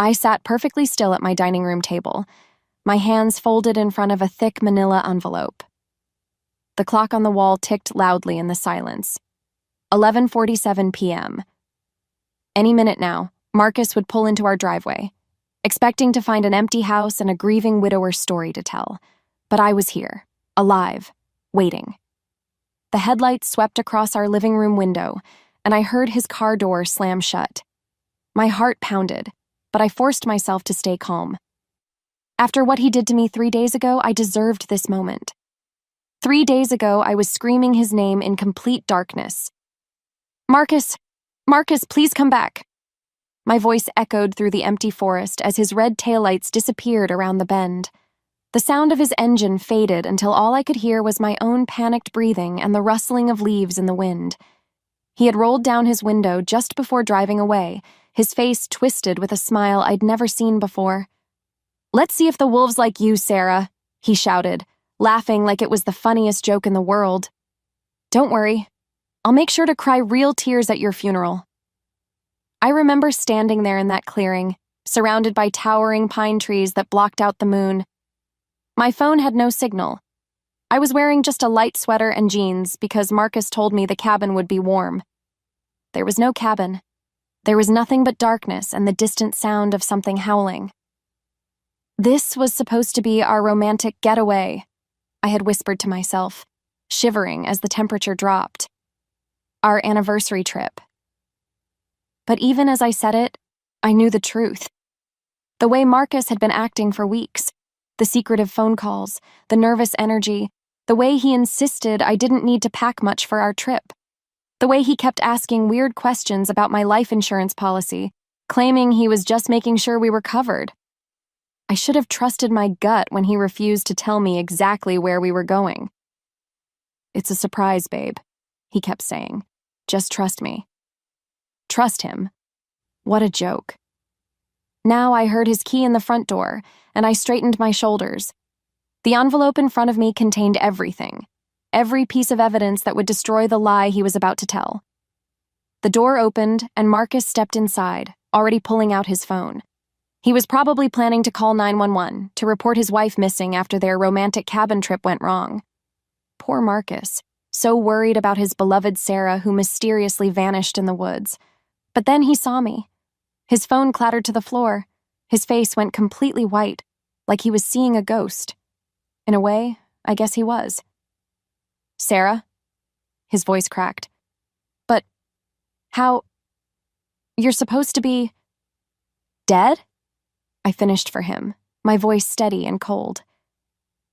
I sat perfectly still at my dining room table, my hands folded in front of a thick manila envelope. The clock on the wall ticked loudly in the silence. 11:47 p.m. Any minute now, Marcus would pull into our driveway, expecting to find an empty house and a grieving widower's story to tell. But I was here, alive, waiting. The headlights swept across our living room window, and I heard his car door slam shut. My heart pounded, but I forced myself to stay calm. After what he did to me 3 days ago, I deserved this moment. 3 days ago, I was screaming his name in complete darkness. Marcus! Marcus, please come back! My voice echoed through the empty forest as his red taillights disappeared around the bend. The sound of his engine faded until all I could hear was my own panicked breathing and the rustling of leaves in the wind. He had rolled down his window just before driving away, his face twisted with a smile I'd never seen before. "Let's see if the wolves like you, Sarah," he shouted, laughing like it was the funniest joke in the world. "Don't worry. I'll make sure to cry real tears at your funeral." I remember standing there in that clearing, surrounded by towering pine trees that blocked out the moon. My phone had no signal. I was wearing just a light sweater and jeans because Marcus told me the cabin would be warm. There was no cabin. There was nothing but darkness and the distant sound of something howling. This was supposed to be our romantic getaway, I had whispered to myself, shivering as the temperature dropped. Our anniversary trip. But even as I said it, I knew the truth. The way Marcus had been acting for weeks, the secretive phone calls, the nervous energy, the way he insisted I didn't need to pack much for our trip, the way he kept asking weird questions about my life insurance policy, claiming he was just making sure we were covered. I should have trusted my gut when he refused to tell me exactly where we were going. "It's a surprise, babe," he kept saying. "Just trust me." Trust him? What a joke. Now I heard his key in the front door, and I straightened my shoulders. The envelope in front of me contained everything, every piece of evidence that would destroy the lie he was about to tell. The door opened, and Marcus stepped inside, already pulling out his phone. He was probably planning to call 911 to report his wife missing after their romantic cabin trip went wrong. Poor Marcus, so worried about his beloved Sarah who mysteriously vanished in the woods. But then he saw me. His phone clattered to the floor. His face went completely white, like he was seeing a ghost. In a way, I guess he was. "Sarah?" His voice cracked. "But how? You're supposed to be dead?" I finished for him, my voice steady and cold.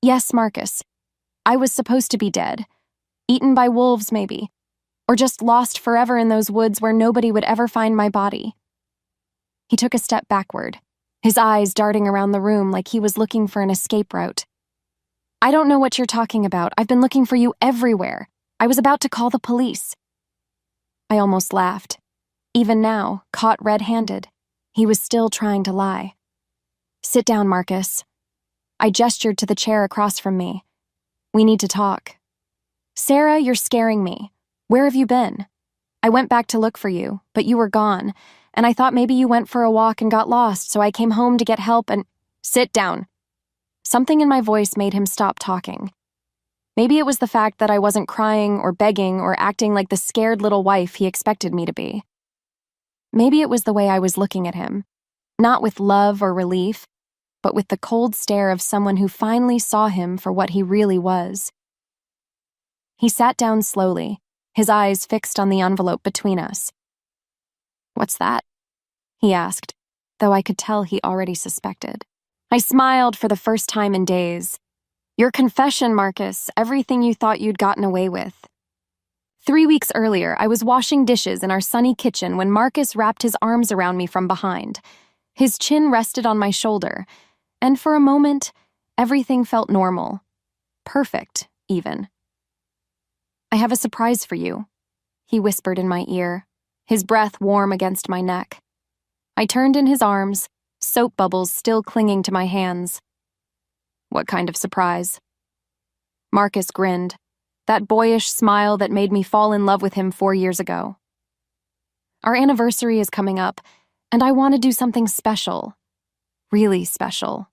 "Yes, Marcus. I was supposed to be dead. Eaten by wolves, maybe. Or just lost forever in those woods where nobody would ever find my body." He took a step backward, his eyes darting around the room like he was looking for an escape route. "I don't know what you're talking about. I've been looking for you everywhere. I was about to call the police." I almost laughed. Even now, caught red-handed, he was still trying to lie. "Sit down, Marcus." I gestured to the chair across from me. "We need to talk." "Sarah, you're scaring me. Where have you been? I went back to look for you, but you were gone, and I thought maybe you went for a walk and got lost, so I came home to get help and—" "Sit down." Something in my voice made him stop talking. Maybe it was the fact that I wasn't crying or begging or acting like the scared little wife he expected me to be. Maybe it was the way I was looking at him, not with love or relief, but with the cold stare of someone who finally saw him for what he really was. He sat down slowly, his eyes fixed on the envelope between us. "What's that?" he asked, though I could tell he already suspected. I smiled for the first time in days. "Your confession, Marcus, everything you thought you'd gotten away with." 3 weeks earlier, I was washing dishes in our sunny kitchen when Marcus wrapped his arms around me from behind. His chin rested on my shoulder, and for a moment, everything felt normal. Perfect, even. "I have a surprise for you," he whispered in my ear, his breath warm against my neck. I turned in his arms, soap bubbles still clinging to my hands. "What kind of surprise?" Marcus grinned, that boyish smile that made me fall in love with him 4 years ago. "Our anniversary is coming up, And I want to do something special. Really special.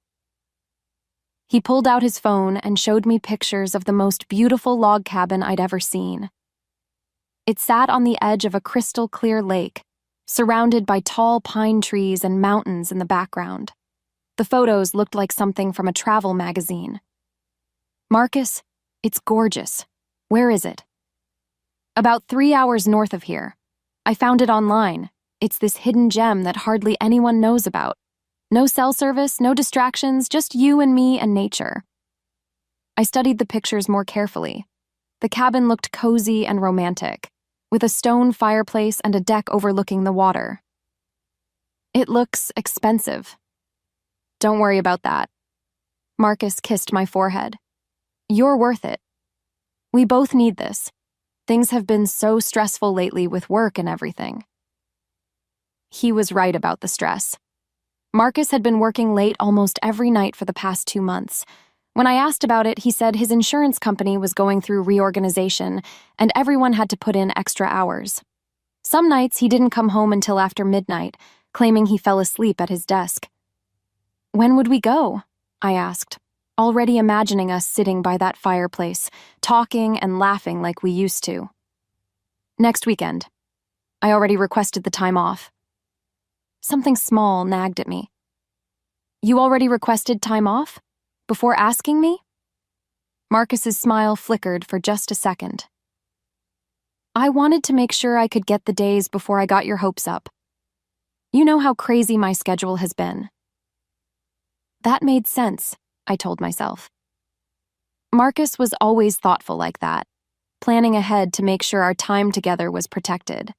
He pulled out his phone and showed me pictures of the most beautiful log cabin I'd ever seen. It sat on the edge of a crystal-clear lake, surrounded by tall pine trees and mountains in the background. The photos looked like something from a travel magazine. "Marcus, it's gorgeous. Where is it?" "About 3 hours north of here. I found it online. It's this hidden gem that hardly anyone knows about. No cell service, no distractions, just you and me and nature." I studied the pictures more carefully. The cabin looked cozy and romantic, with a stone fireplace and a deck overlooking the water. "It looks expensive." "Don't worry about that." Marcus kissed my forehead. "You're worth it. We both need this. Things have been so stressful lately with work and everything." He was right about the stress. Marcus had been working late almost every night for the past 2 months. When I asked about it, he said his insurance company was going through reorganization and everyone had to put in extra hours. Some nights he didn't come home until after midnight, claiming he fell asleep at his desk. "When would we go?" I asked, already imagining us sitting by that fireplace, talking and laughing like we used to. "Next weekend. I already requested the time off." Something small nagged at me. "You already requested time off? Before asking me?" Marcus's smile flickered for just a second. "I wanted to make sure I could get the days before I got your hopes up. You know how crazy my schedule has been." That made sense, I told myself. Marcus was always thoughtful like that, planning ahead to make sure our time together was protected.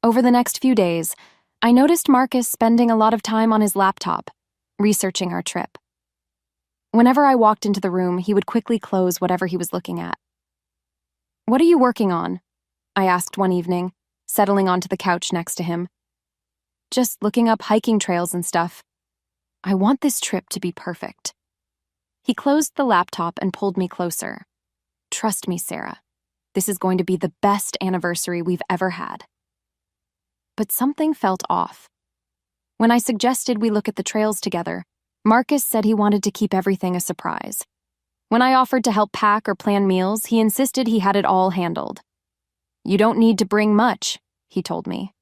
Over the next few days, I noticed Marcus spending a lot of time on his laptop, researching our trip. Whenever I walked into the room, he would quickly close whatever he was looking at. "What are you working on?" I asked one evening, settling onto the couch next to him. "Just looking up hiking trails and stuff. I want this trip to be perfect." He closed the laptop and pulled me closer. "Trust me, Sarah. This is going to be the best anniversary we've ever had." But something felt off. When I suggested we look at the trails together, Marcus said he wanted to keep everything a surprise. When I offered to help pack or plan meals, he insisted he had it all handled. "You don't need to bring much," he told me.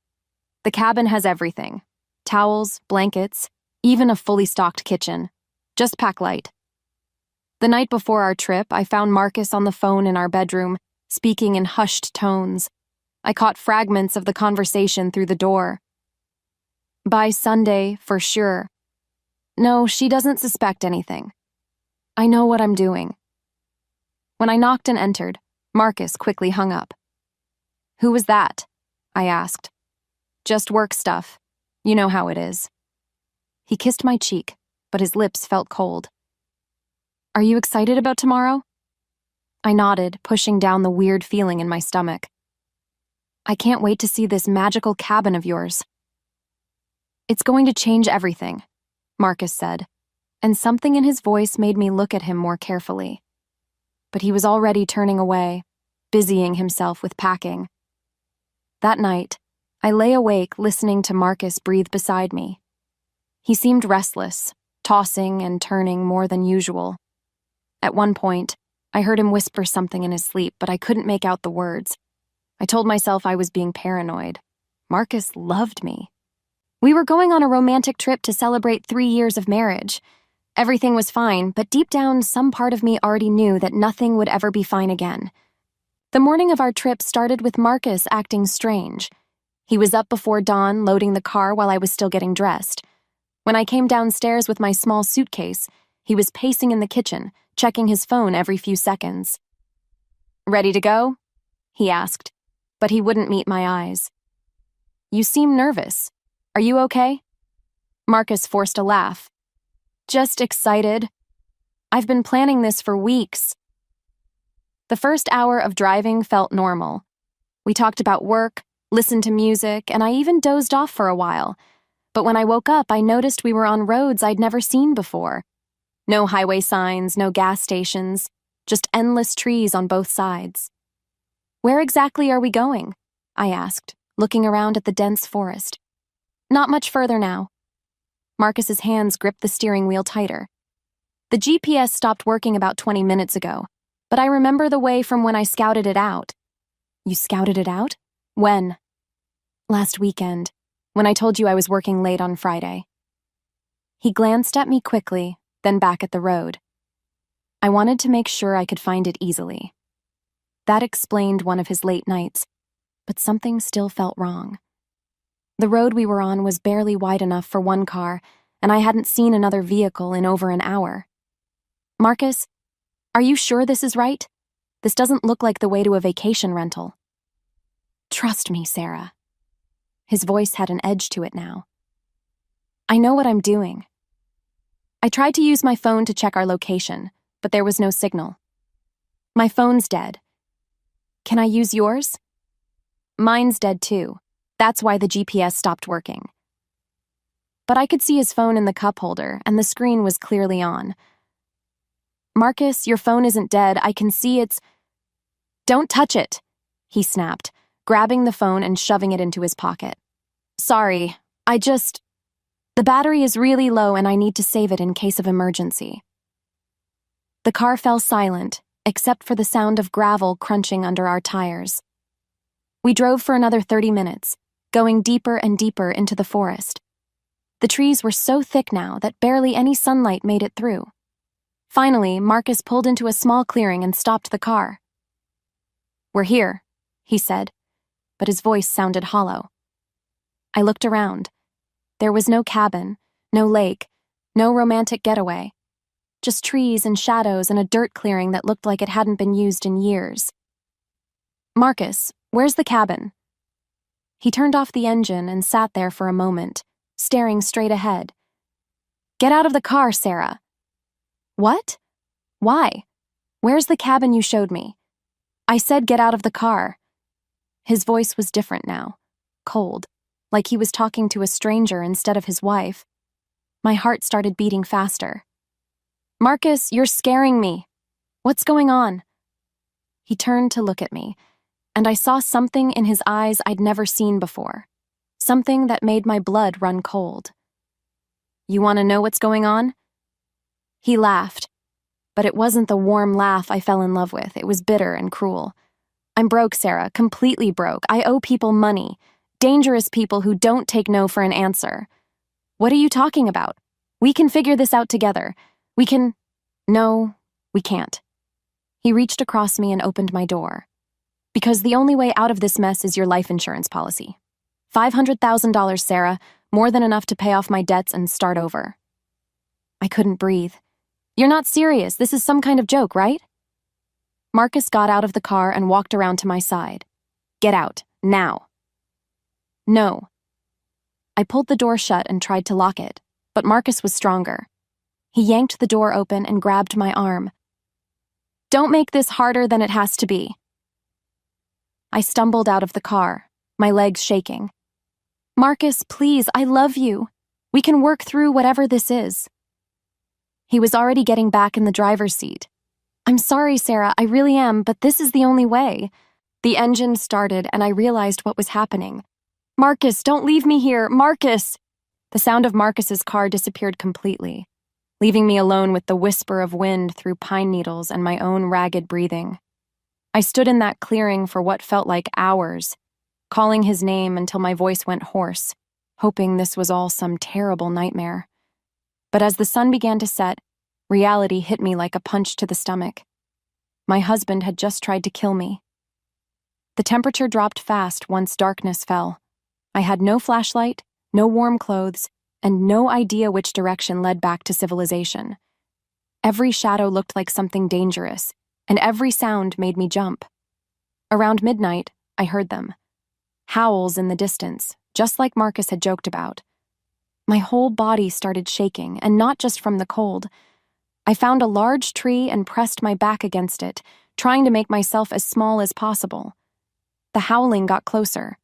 "The cabin has everything. Towels, blankets, even a fully stocked kitchen. Just pack light." The night before our trip, I found Marcus on the phone in our bedroom, speaking in hushed tones. I caught fragments of the conversation through the door. "By Sunday, for sure. No, she doesn't suspect anything. I know what I'm doing." When I knocked and entered, Marcus quickly hung up. "Who was that?" I asked. "Just work stuff. You know how it is." He kissed my cheek, but his lips felt cold. "Are you excited about tomorrow?" I nodded, pushing down the weird feeling in my stomach. "I can't wait to see this magical cabin of yours." "It's going to change everything," Marcus said, and something in his voice made me look at him more carefully. But he was already turning away, busying himself with packing. That night, I lay awake listening to Marcus breathe beside me. He seemed restless, tossing and turning more than usual. At one point, I heard him whisper something in his sleep, but I couldn't make out the words. I told myself I was being paranoid. Marcus loved me. We were going on a romantic trip to celebrate 3 years of marriage. Everything was fine, but deep down, some part of me already knew that nothing would ever be fine again. The morning of our trip started with Marcus acting strange. He was up before dawn, loading the car while I was still getting dressed. When I came downstairs with my small suitcase, he was pacing in the kitchen, checking his phone every few seconds. "Ready to go?" he asked, but he wouldn't meet my eyes. "You seem nervous. Are you okay?" Marcus forced a laugh. "Just excited. I've been planning this for weeks." The first hour of driving felt normal. We talked about work, listened to music, and I even dozed off for a while. But when I woke up, I noticed we were on roads I'd never seen before. No highway signs, no gas stations, just endless trees on both sides. "Where exactly are we going?" I asked, looking around at the dense forest. Not much further now. Marcus's hands gripped the steering wheel tighter. The GPS stopped working about 20 minutes ago, but I remember the way from when I scouted it out. You scouted it out? When? Last weekend, when I told you I was working late on Friday. He glanced at me quickly, then back at the road. I wanted to make sure I could find it easily. That explained one of his late nights, but something still felt wrong. The road we were on was barely wide enough for one car, and I hadn't seen another vehicle in over an hour. Marcus, are you sure this is right? This doesn't look like the way to a vacation rental. Trust me, Sarah. His voice had an edge to it now. I know what I'm doing. I tried to use my phone to check our location, but there was no signal. My phone's dead. Can I use yours? Mine's dead too. That's why the GPS stopped working. But I could see his phone in the cup holder, and the screen was clearly on. Marcus, your phone isn't dead. I can see it's... Don't touch it, he snapped, grabbing the phone and shoving it into his pocket. Sorry, the battery is really low and I need to save it in case of emergency. The car fell silent, except for the sound of gravel crunching under our tires. We drove for another 30 minutes, going deeper and deeper into the forest. The trees were so thick now that barely any sunlight made it through. Finally, Marcus pulled into a small clearing and stopped the car. We're here, he said, but his voice sounded hollow. I looked around. There was no cabin, no lake, no romantic getaway. Just trees and shadows and a dirt clearing that looked like it hadn't been used in years. Marcus, where's the cabin? He turned off the engine and sat there for a moment, staring straight ahead. Get out of the car, Sarah. What? Why? Where's the cabin you showed me? I said get out of the car. His voice was different now, cold, like he was talking to a stranger instead of his wife. My heart started beating faster. Marcus, you're scaring me. What's going on? He turned to look at me, and I saw something in his eyes I'd never seen before. Something that made my blood run cold. You want to know what's going on? He laughed, but it wasn't the warm laugh I fell in love with. It was bitter and cruel. I'm broke, Sarah, completely broke. I owe people money. Dangerous people who don't take no for an answer. What are you talking about? We can figure this out together. No, we can't. He reached across me and opened my door. Because the only way out of this mess is your life insurance policy. $500,000, Sarah, more than enough to pay off my debts and start over. I couldn't breathe. You're not serious. This is some kind of joke, right? Marcus got out of the car and walked around to my side. Get out, now. No. I pulled the door shut and tried to lock it, but Marcus was stronger. He yanked the door open and grabbed my arm. Don't make this harder than it has to be. I stumbled out of the car, my legs shaking. Marcus, please, I love you. We can work through whatever this is. He was already getting back in the driver's seat. I'm sorry, Sarah, I really am, but this is the only way. The engine started and I realized what was happening. Marcus, don't leave me here, Marcus! The sound of Marcus's car disappeared completely, leaving me alone with the whisper of wind through pine needles and my own ragged breathing. I stood in that clearing for what felt like hours, calling his name until my voice went hoarse, hoping this was all some terrible nightmare. But as the sun began to set, reality hit me like a punch to the stomach. My husband had just tried to kill me. The temperature dropped fast once darkness fell. I had no flashlight, no warm clothes, and no idea which direction led back to civilization. Every shadow looked like something dangerous, and every sound made me jump. Around midnight, I heard them. Howls in the distance, just like Marcus had joked about. My whole body started shaking, and not just from the cold. I found a large tree and pressed my back against it, trying to make myself as small as possible. The howling got closer.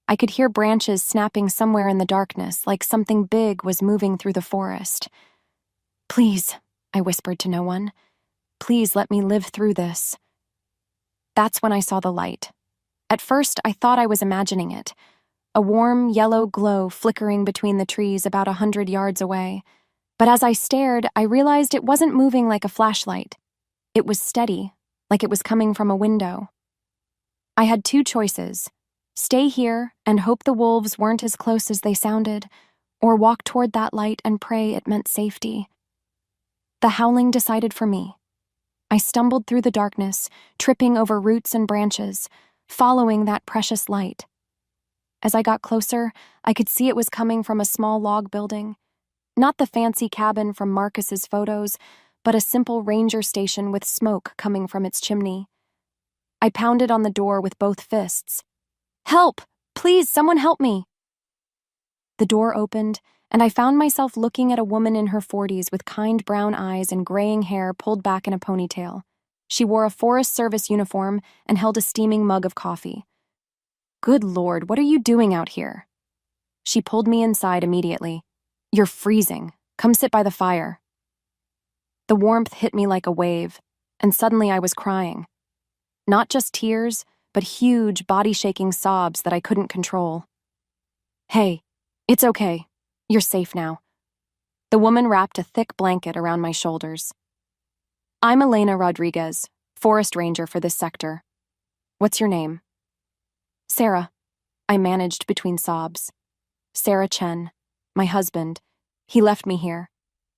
I could hear branches snapping somewhere in the darkness, like something big was moving through the forest. Please, I whispered to no one. Please let me live through this. That's when I saw the light. At first, I thought I was imagining it, a warm yellow glow flickering between the trees about 100 yards away. But as I stared, I realized it wasn't moving like a flashlight. It was steady, like it was coming from a window. I had two choices: stay here and hope the wolves weren't as close as they sounded, or walk toward that light and pray it meant safety. The howling decided for me. I stumbled through the darkness, tripping over roots and branches, following that precious light. As I got closer, I could see it was coming from a small log building. Not the fancy cabin from Marcus's photos, but a simple ranger station with smoke coming from its chimney. I pounded on the door with both fists. "Help! Please, someone help me!" The door opened, and I found myself looking at a woman in her 40s with kind brown eyes and graying hair pulled back in a ponytail. She wore a Forest Service uniform and held a steaming mug of coffee. "Good Lord, what are you doing out here?" She pulled me inside immediately. "You're freezing. Come sit by the fire." The warmth hit me like a wave, and suddenly I was crying. Not just tears, but huge, body-shaking sobs that I couldn't control. "Hey, it's okay. You're safe now." The woman wrapped a thick blanket around my shoulders. "I'm Elena Rodriguez, forest ranger for this sector. What's your name?" "Sarah," I managed between sobs. "Sarah Chen, my husband. He left me here.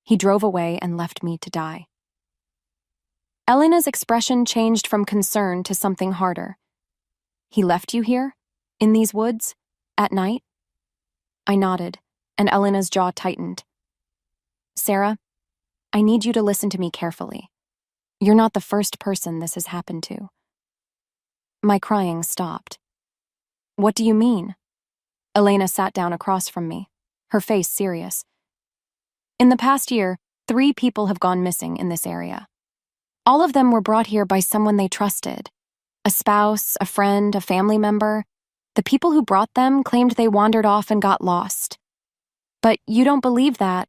He drove away and left me to die." Elena's expression changed from concern to something harder. "He left you here? In these woods? At night?" I nodded, and Elena's jaw tightened. "Sarah, I need you to listen to me carefully. You're not the first person this has happened to." My crying stopped. "What do you mean?" Elena sat down across from me, her face serious. "In the past year, 3 people have gone missing in this area. All of them were brought here by someone they trusted. A spouse, a friend, a family member. The people who brought them claimed they wandered off and got lost. But you don't believe that.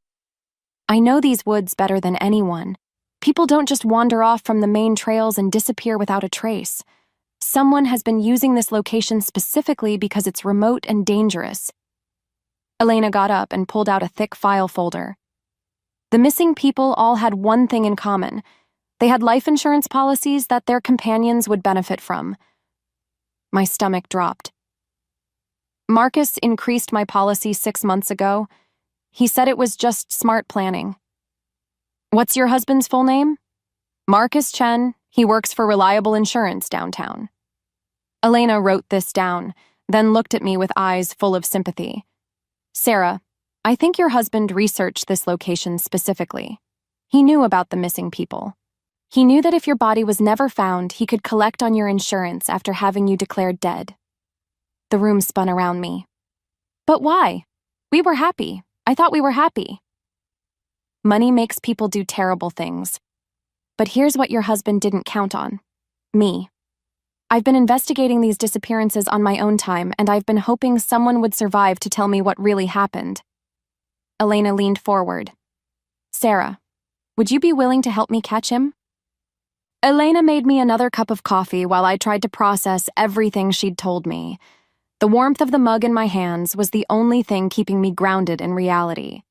I know these woods better than anyone. People don't just wander off from the main trails and disappear without a trace. Someone has been using this location specifically because it's remote and dangerous." Elena got up and pulled out a thick file folder. The missing people all had one thing in common. They had life insurance policies that their companions would benefit from. My stomach dropped. "Marcus increased my policy 6 months ago. He said it was just smart planning." "What's your husband's full name?" "Marcus Chen. He works for Reliable Insurance downtown." Elena wrote this down, then looked at me with eyes full of sympathy. "Sarah, I think your husband researched this location specifically. He knew about the missing people. He knew that if your body was never found, he could collect on your insurance after having you declared dead." The room spun around me. "But why? We were happy. I thought we were happy." "Money makes people do terrible things. But here's what your husband didn't count on. Me. I've been investigating these disappearances on my own time, and I've been hoping someone would survive to tell me what really happened." Elena leaned forward. "Sarah, would you be willing to help me catch him?" Elena made me another cup of coffee while I tried to process everything she'd told me. The warmth of the mug in my hands was the only thing keeping me grounded in reality.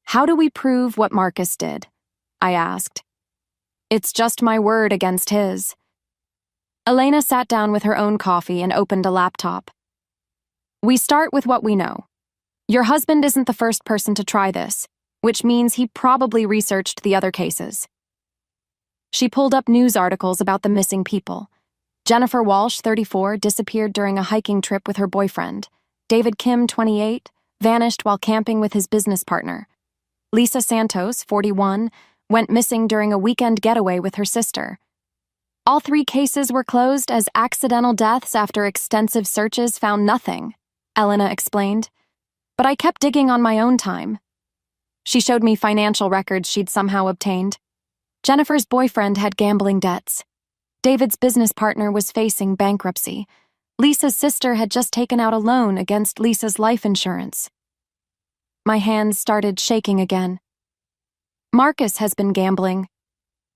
"How do we prove what Marcus did?" I asked. "It's just my word against his." Elena sat down with her own coffee and opened a laptop. "We start with what we know. Your husband isn't the first person to try this, which means he probably researched the other cases." She pulled up news articles about the missing people. Jennifer Walsh, 34, disappeared during a hiking trip with her boyfriend. David Kim, 28, vanished while camping with his business partner. Lisa Santos, 41, went missing during a weekend getaway with her sister. All 3 cases were closed as accidental deaths after extensive searches found nothing, Elena explained. But I kept digging on my own time. She showed me financial records she'd somehow obtained. Jennifer's boyfriend had gambling debts. David's business partner was facing bankruptcy. Lisa's sister had just taken out a loan against Lisa's life insurance. My hands started shaking again. Marcus has been gambling.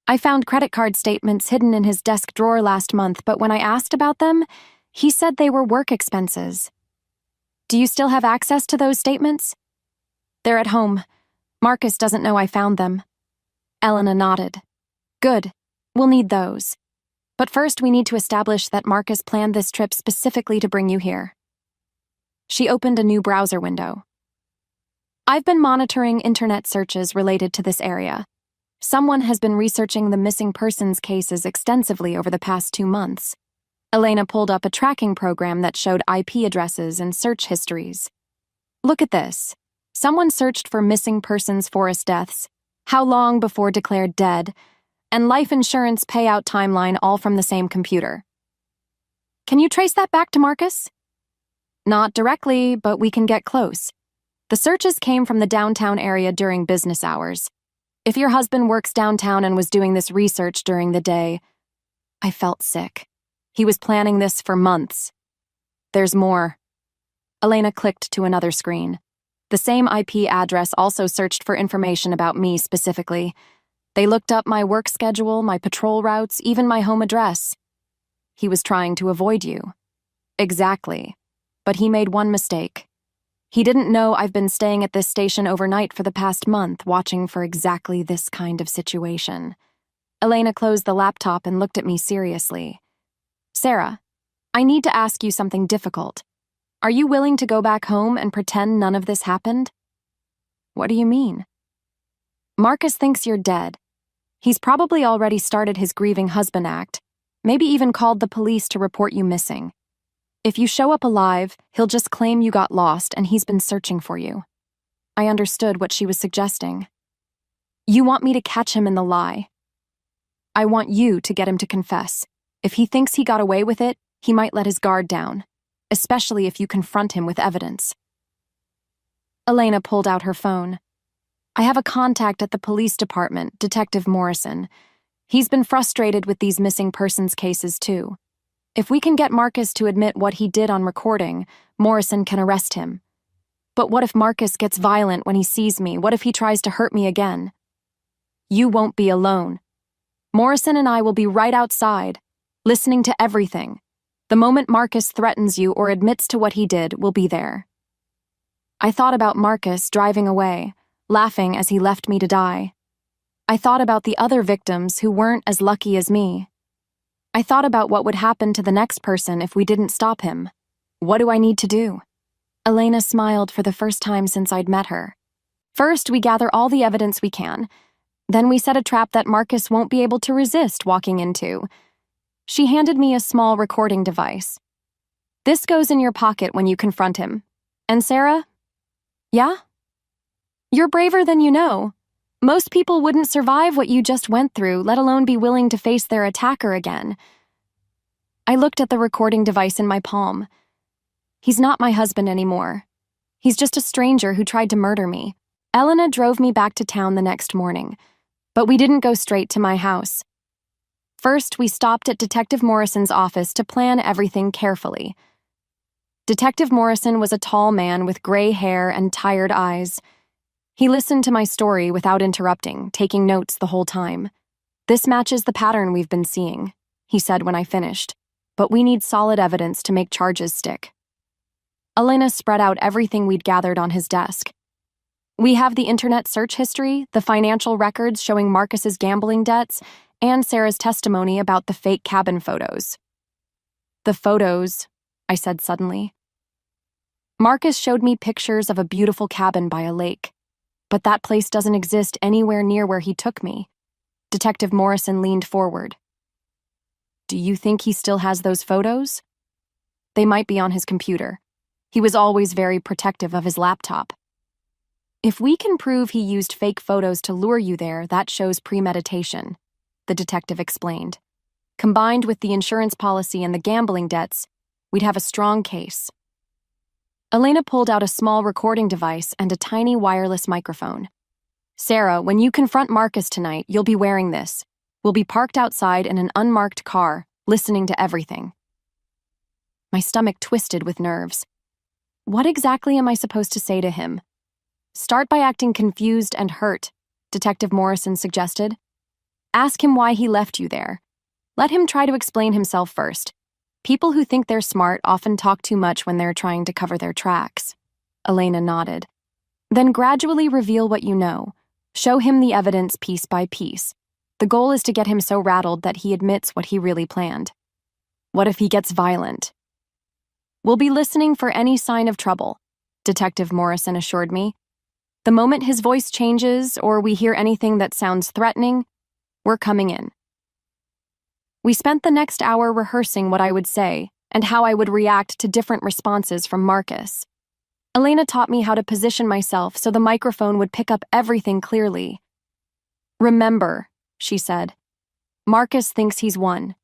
I found credit card statements hidden in his desk drawer last month, but when I asked about them, he said they were work expenses. Do you still have access to those statements? They're at home. Marcus doesn't know I found them. Elena nodded. Good. We'll need those. But first we need to establish that Marcus planned this trip specifically to bring you here. She opened a new browser window. I've been monitoring internet searches related to this area. Someone has been researching the missing persons cases extensively over the past 2 months. Elena pulled up a tracking program that showed IP addresses and search histories. Look at this. Someone searched for missing persons forest deaths, how long before declared dead, and life insurance payout timeline all from the same computer. Can you trace that back to Marcus? Not directly, but we can get close. The searches came from the downtown area during business hours. If your husband works downtown and was doing this research during the day, I felt sick. He was planning this for months. There's more. Elena clicked to another screen. The same IP address also searched for information about me specifically. They looked up my work schedule, my patrol routes, even my home address. He was trying to avoid you. Exactly. But he made one mistake. He didn't know I've been staying at this station overnight for the past month, watching for exactly this kind of situation. Elena closed the laptop and looked at me seriously. Sarah, I need to ask you something difficult. Are you willing to go back home and pretend none of this happened? What do you mean? Marcus thinks you're dead. He's probably already started his grieving husband act, maybe even called the police to report you missing. If you show up alive, he'll just claim you got lost and he's been searching for you. I understood what she was suggesting. You want me to catch him in the lie. I want you to get him to confess. If he thinks he got away with it, he might let his guard down, especially if you confront him with evidence. Elena pulled out her phone. I have a contact at the police department, Detective Morrison. He's been frustrated with these missing persons cases too. If we can get Marcus to admit what he did on recording, Morrison can arrest him. But what if Marcus gets violent when he sees me? What if he tries to hurt me again? You won't be alone. Morrison and I will be right outside, listening to everything. The moment Marcus threatens you or admits to what he did, we'll be there. I thought about Marcus driving away, laughing as he left me to die. I thought about the other victims who weren't as lucky as me. I thought about what would happen to the next person if we didn't stop him. What do I need to do? Elena smiled for the first time since I'd met her. First, we gather all the evidence we can. Then we set a trap that Marcus won't be able to resist walking into. She handed me a small recording device. This goes in your pocket when you confront him. And Sarah? Yeah? You're braver than you know. Most people wouldn't survive what you just went through, let alone be willing to face their attacker again. I looked at the recording device in my palm. He's not my husband anymore. He's just a stranger who tried to murder me. Elena drove me back to town the next morning, but we didn't go straight to my house. First, we stopped at Detective Morrison's office to plan everything carefully. Detective Morrison was a tall man with gray hair and tired eyes. He listened to my story without interrupting, taking notes the whole time. This matches the pattern we've been seeing, he said when I finished, but we need solid evidence to make charges stick. Elena spread out everything we'd gathered on his desk. We have the internet search history, the financial records showing Marcus's gambling debts, and Sarah's testimony about the fake cabin photos. The photos, I said suddenly. Marcus showed me pictures of a beautiful cabin by a lake. But that place doesn't exist anywhere near where he took me. Detective Morrison leaned forward. Do you think he still has those photos? They might be on his computer. He was always very protective of his laptop. If we can prove he used fake photos to lure you there, that shows premeditation, the detective explained. Combined with the insurance policy and the gambling debts, we'd have a strong case. Elena pulled out a small recording device and a tiny wireless microphone. Sarah, when you confront Marcus tonight, you'll be wearing this. We'll be parked outside in an unmarked car, listening to everything. My stomach twisted with nerves. What exactly am I supposed to say to him? Start by acting confused and hurt, Detective Morrison suggested. Ask him why he left you there. Let him try to explain himself first. People who think they're smart often talk too much when they're trying to cover their tracks. Elena nodded. Then gradually reveal what you know. Show him the evidence piece by piece. The goal is to get him so rattled that he admits what he really planned. What if he gets violent? We'll be listening for any sign of trouble, Detective Morrison assured me. The moment his voice changes or we hear anything that sounds threatening, we're coming in. We spent the next hour rehearsing what I would say and how I would react to different responses from Marcus. Elena taught me how to position myself so the microphone would pick up everything clearly. Remember, she said, Marcus thinks he's won.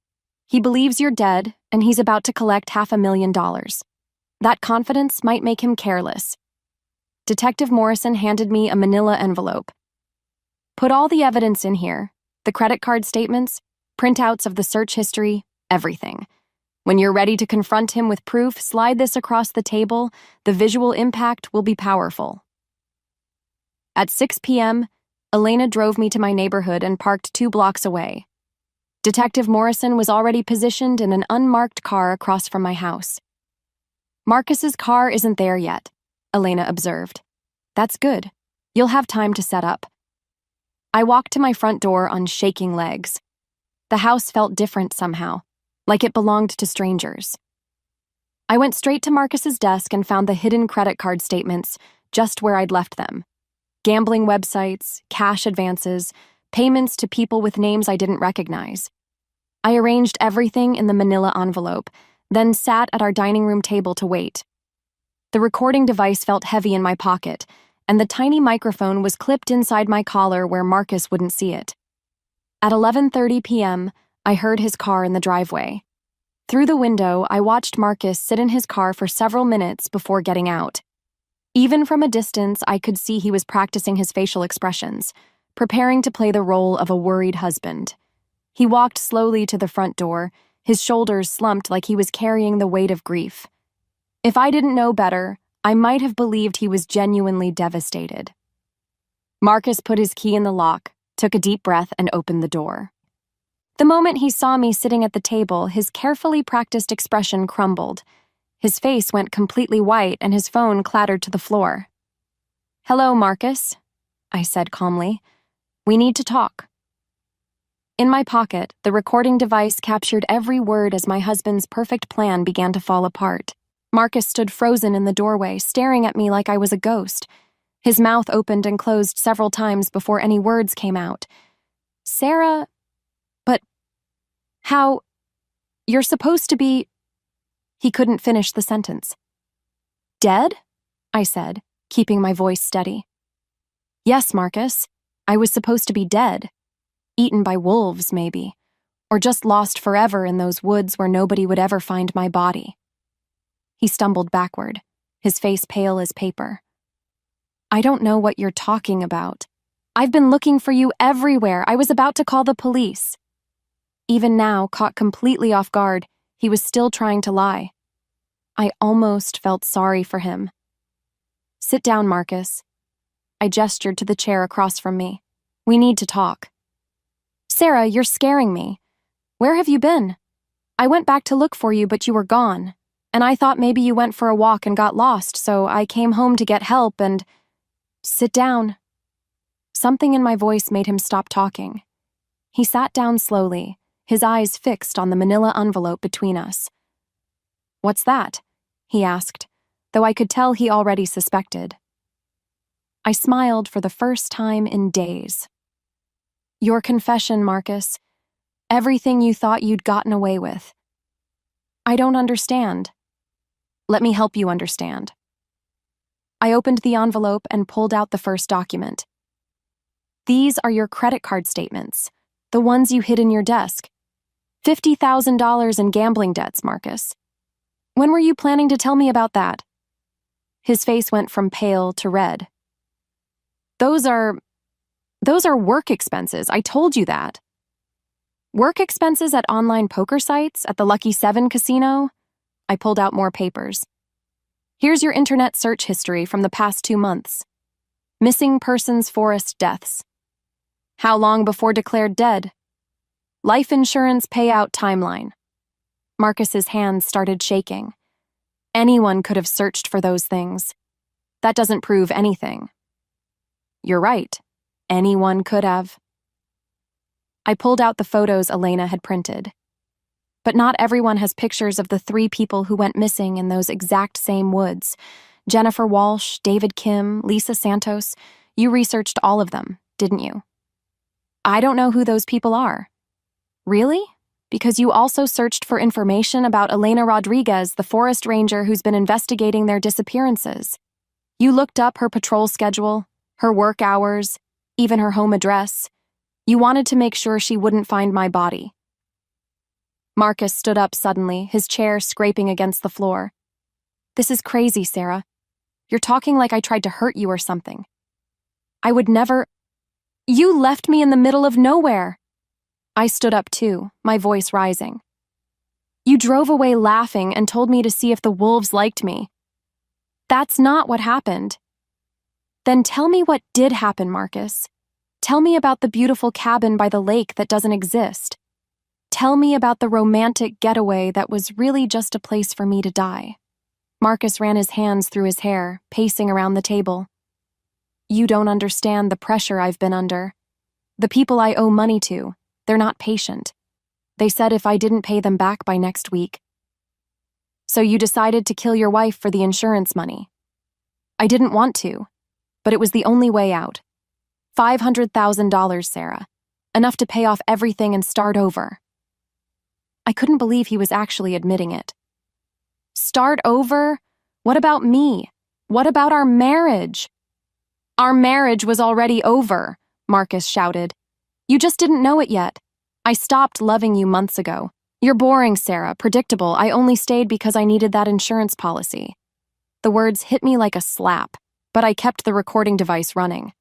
He believes you're dead, and he's about to collect $500,000. That confidence might make him careless. Detective Morrison handed me a manila envelope. Put all the evidence in here, the credit card statements, printouts of the search history, everything. When you're ready to confront him with proof, slide this across the table. The visual impact will be powerful. At 6 p.m., Elena drove me to my neighborhood and parked 2 blocks away. Detective Morrison was already positioned in an unmarked car across from my house. Marcus's car isn't there yet, Elena observed. That's good. You'll have time to set up. I walked to my front door on shaking legs. The house felt different somehow, like it belonged to strangers. I went straight to Marcus's desk and found the hidden credit card statements just where I'd left them. Gambling websites, cash advances, payments to people with names I didn't recognize. I arranged everything in the manila envelope, then sat at our dining room table to wait. The recording device felt heavy in my pocket, and the tiny microphone was clipped inside my collar where Marcus wouldn't see it. At 11:30 p.m., I heard his car in the driveway. Through the window, I watched Marcus sit in his car for several minutes before getting out. Even from a distance, I could see he was practicing his facial expressions, preparing to play the role of a worried husband. He walked slowly to the front door, his shoulders slumped like he was carrying the weight of grief. If I didn't know better, I might have believed he was genuinely devastated. Marcus put his key in the lock, took a deep breath, and opened the door. The moment he saw me sitting at the table, his carefully practiced expression crumbled. His face went completely white and his phone clattered to the floor. "Hello, Marcus," I said calmly. "We need to talk." In my pocket, the recording device captured every word as my husband's perfect plan began to fall apart. Marcus stood frozen in the doorway, staring at me like I was a ghost. His mouth opened and closed several times before any words came out. "Sarah... but... how... you're supposed to be..." He couldn't finish the sentence. "Dead?" I said, keeping my voice steady. "Yes, Marcus. I was supposed to be dead. Eaten by wolves, maybe. Or just lost forever in those woods where nobody would ever find my body." He stumbled backward, his face pale as paper. "I don't know what you're talking about. I've been looking for you everywhere. I was about to call the police." Even now, caught completely off guard, he was still trying to lie. I almost felt sorry for him. "Sit down, Marcus." I gestured to the chair across from me. "We need to talk." "Sarah, you're scaring me. Where have you been? I went back to look for you, but you were gone. And I thought maybe you went for a walk and got lost, so I came home to get help and..." "Sit down." Something in my voice made him stop talking. He sat down slowly, his eyes fixed on the manila envelope between us. "What's that?" he asked, though I could tell he already suspected. I smiled for the first time in days. "Your confession, Marcus. Everything you thought you'd gotten away with." "I don't understand." "Let me help you understand." I opened the envelope and pulled out the first document. "These are your credit card statements, the ones you hid in your desk. $50,000 in gambling debts, Marcus. When were you planning to tell me about that?" His face went from pale to red. Those are work expenses. I told you that." "Work expenses at online poker sites, at the Lucky 7 casino?" I pulled out more papers. "Here's your internet search history from the past 2 months. Missing persons forest deaths. How long before declared dead? Life insurance payout timeline." Marcus's hands started shaking. Anyone could have searched for those things. That doesn't prove anything. You're right. Anyone could have. I pulled out the photos Elena had printed. But not everyone has pictures of the 3 people who went missing in those exact same woods. Jennifer Walsh, David Kim, Lisa Santos. You researched all of them, didn't you? I don't know who those people are. Really? Because you also searched for information about Elena Rodriguez, the forest ranger who's been investigating their disappearances. You looked up her patrol schedule, her work hours, even her home address. You wanted to make sure she wouldn't find my body. Marcus stood up suddenly, his chair scraping against the floor. This is crazy, Sarah. You're talking like I tried to hurt you or something. I would never... You left me in the middle of nowhere. I stood up too, my voice rising. You drove away laughing and told me to see if the wolves liked me. That's not what happened. Then tell me what did happen, Marcus. Tell me about the beautiful cabin by the lake that doesn't exist. Tell me about the romantic getaway that was really just a place for me to die. Marcus ran his hands through his hair, pacing around the table. You don't understand the pressure I've been under. The people I owe money to, they're not patient. They said if I didn't pay them back by next week. So you decided to kill your wife for the insurance money. I didn't want to, but it was the only way out. $500,000, Sarah. Enough to pay off everything and start over. I couldn't believe he was actually admitting it. Start over? What about me? What about our marriage? Our marriage was already over, Marcus shouted. You just didn't know it yet. I stopped loving you months ago. You're boring, Sarah, predictable. I only stayed because I needed that insurance policy. The words hit me like a slap, but I kept the recording device running.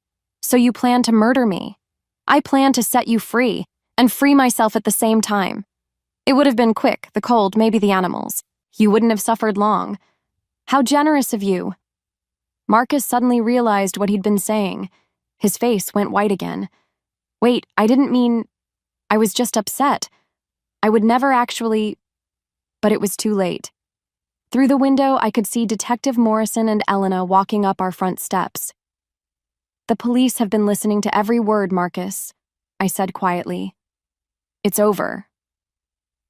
So you plan to murder me. I plan to set you free, and free myself at the same time. It would have been quick, the cold, maybe the animals. You wouldn't have suffered long. How generous of you. Marcus suddenly realized what he'd been saying. His face went white again. Wait, I didn't mean... I was just upset. I would never actually... But it was too late. Through the window, I could see Detective Morrison and Elena walking up our front steps. The police have been listening to every word, Marcus, I said quietly. It's over.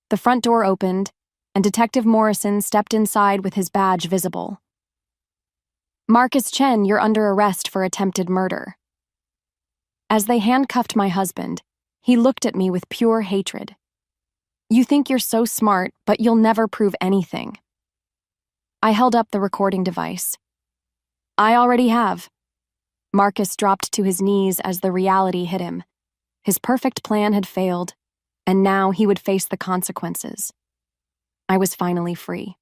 The front door opened, and Detective Morrison stepped inside with his badge visible. Marcus Chen, you're under arrest for attempted murder. As they handcuffed my husband, he looked at me with pure hatred. You think you're so smart, but you'll never prove anything. I held up the recording device. I already have. Marcus dropped to his knees as the reality hit him. His perfect plan had failed, and now he would face the consequences. I was finally free.